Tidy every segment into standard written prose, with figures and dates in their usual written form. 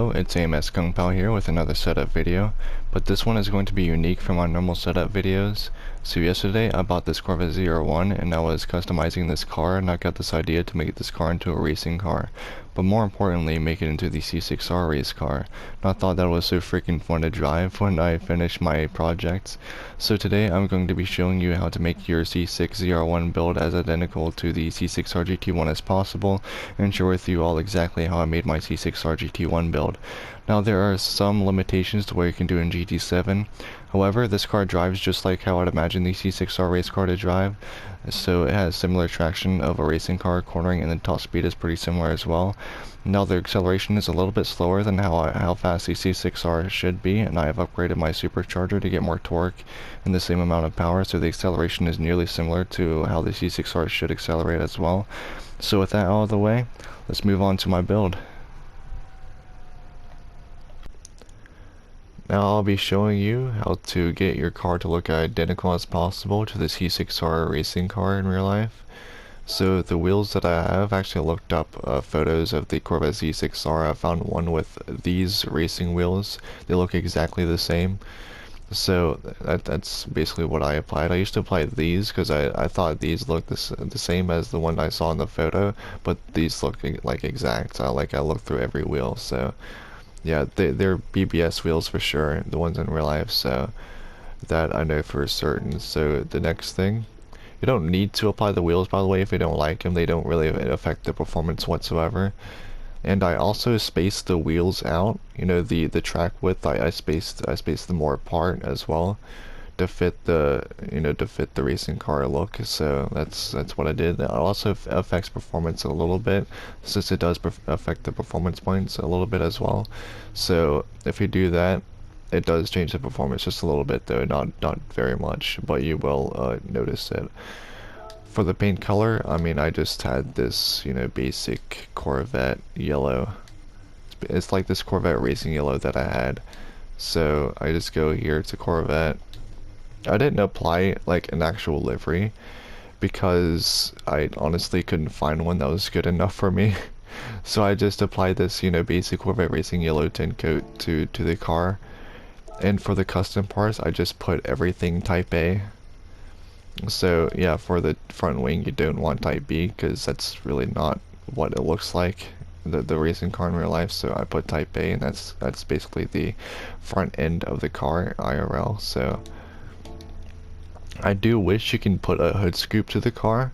Hello, it's AMS-KungPao here with another setup video, but this one is going to be unique from our normal setup videos. So yesterday I bought this Corvette ZR1 and I was customizing this car, and I got this idea to make this car into a racing car, but more importantly make it into the C6.R race car. And I thought that was so freaking fun to drive when I finished my projects. So today I'm going to be showing you how to make your C6 ZR1 build as identical to the C6R GT1 as possible, and share with you all exactly how I made my C6R GT1 build. Now there are some limitations to what you can do in GT7. However, this car drives just like how I'd imagine the C6R race car to drive. So it has similar traction of a racing car, cornering, and the top speed is pretty similar as well. Now the acceleration is a little bit slower than how fast the C6R should be, and I have upgraded my supercharger to get more torque and the same amount of power, so the acceleration is nearly similar to how the C6R should accelerate as well. So with that out of the way, let's move on to my build. Now I'll be showing you how to get your car to look identical as possible to the C6R racing car in real life. So the wheels that I have, actually looked up photos of the Corvette C6R. I found one with these racing wheels. They look exactly the same. So that's basically what I applied. I used to apply these because I thought these looked the same as the one I saw in the photo, but these look like exact. I looked through every wheel, so yeah, they're BBS wheels for sure, the ones in real life, so that I know for certain. So the next thing, you don't need to apply the wheels, by the way, if you don't like them. They don't really affect the performance whatsoever. And I also spaced the wheels out, you know, the track width, I spaced them more apart as well to fit the racing car look. So that's what I did. It also affects performance a little bit, since it does affect the performance points a little bit as well. So if you do that, it does change the performance just a little bit, though, not very much, but you will notice it. For the paint color, I mean, I just had this, basic Corvette yellow. It's like this Corvette racing yellow that I had. So I just go here to Corvette. I didn't apply like an actual livery because I honestly couldn't find one that was good enough for me. So I just applied this, basic Corvette racing yellow tint coat to the car. And for the custom parts, I just put everything type A. So yeah, for the front wing you don't want type B because that's really not what it looks like, the racing car in real life. So I put type A, and that's basically the front end of the car IRL. So I do wish you can put a hood scoop to the car,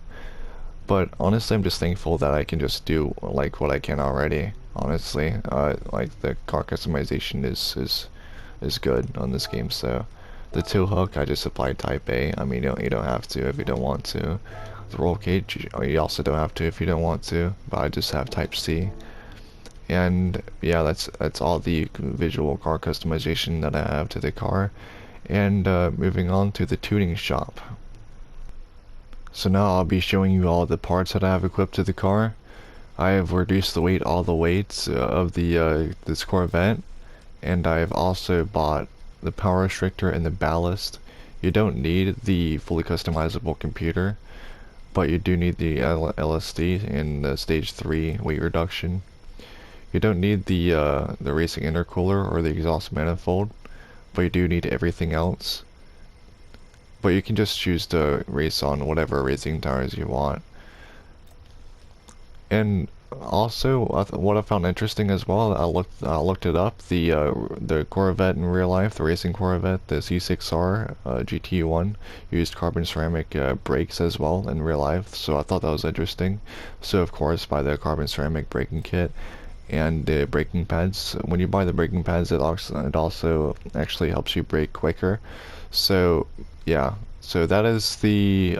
but honestly I'm just thankful that I can just do like what I can already. Honestly, like the car customization is good on this game. So the tow hook, I just applied type A. I mean, you don't have to if you don't want to. The roll cage, you also don't have to if you don't want to, but I just have type C. And yeah, that's all the visual car customization that I have to the car. And moving on to the tuning shop. So now I'll be showing you all the parts that I have equipped to the car. I have reduced all the weights of this Corvette, and I've also bought the power restrictor and the ballast. You don't need the fully customizable computer, but you do need the LSD and the stage 3 weight reduction. You don't need the racing intercooler or the exhaust manifold, but you do need everything else. But you can just choose to race on whatever racing tires you want. And also, what I found interesting as well, I looked it up. The Corvette in real life, the racing Corvette, the C6R GT1, used carbon ceramic brakes as well in real life. So I thought that was interesting. So of course, buy the carbon ceramic braking kit and the braking pads. When you buy the braking pads, it also actually helps you brake quicker. So yeah, so that is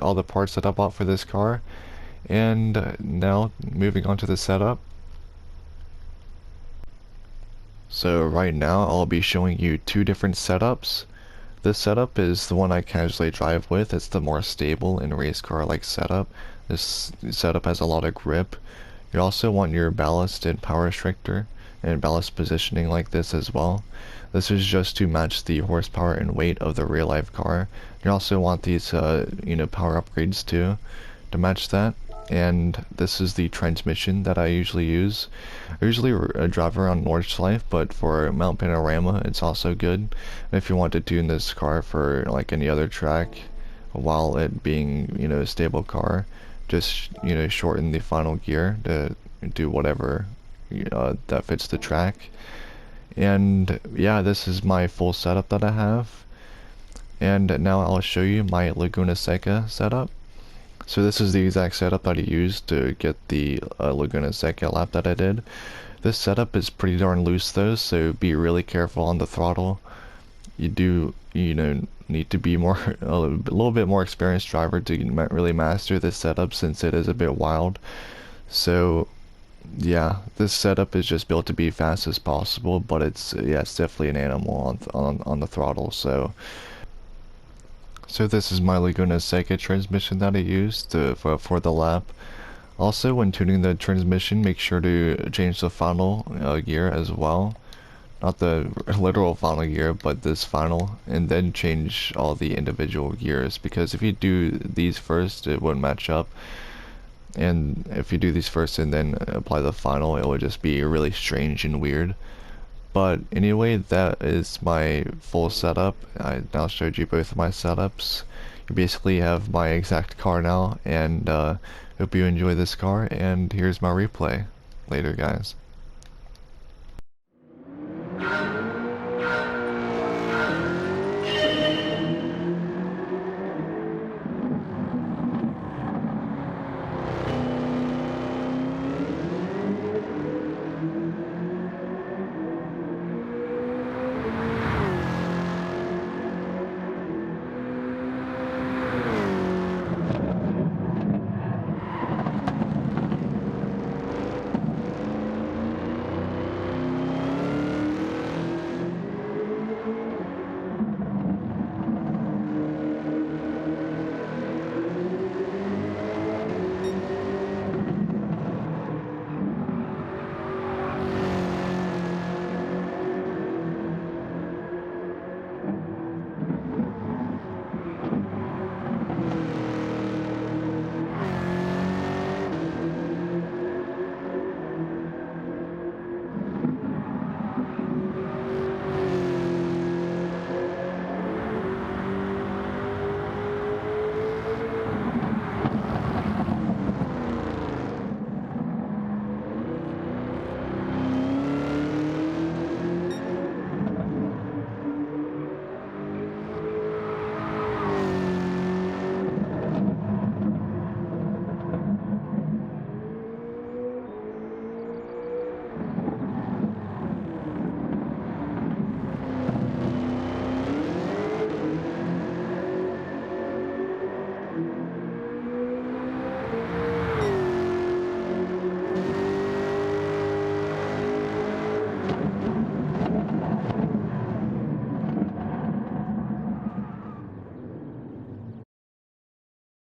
all the parts that I bought for this car. And now moving on to the setup. So right now I'll be showing you two different setups. This setup is the one I casually drive with. It's the more stable and race car like setup. This setup has a lot of grip. You also want your ballast and power restrictor and ballast positioning like this as well. This is just to match the horsepower and weight of the real life car. You also want these power upgrades too to match that. and this is the transmission that I usually use. I usually drive around Nordschleife, but for Mount Panorama it's also good. And if you want to tune this car for like any other track while it being, you know, a stable car, just, you know, shorten the final gear to do whatever that fits the track. And yeah, this is my full setup that I have. And now I'll show you my Laguna Seca setup. So this is the exact setup that I used to get the Laguna Seca lap that I did. This setup is pretty darn loose though, so be really careful on the throttle. You do, you know, need to be more a little bit more experienced driver to really master this setup, since it is a bit wild. So yeah, this setup is just built to be fast as possible, but it's, yeah, it's definitely an animal on the throttle. So this is my Laguna Seca transmission that I used for the lap. Also, when tuning the transmission, make sure to change the final gear as well. Not the literal final gear, but this final, and then change all the individual gears, because if you do these first, it wouldn't match up. And if you do these first and then apply the final, it would just be really strange and weird. But anyway, that is my full setup. I now showed you both of my setups. You basically have my exact car now, and hope you enjoy this car, and here's my replay. Later, guys.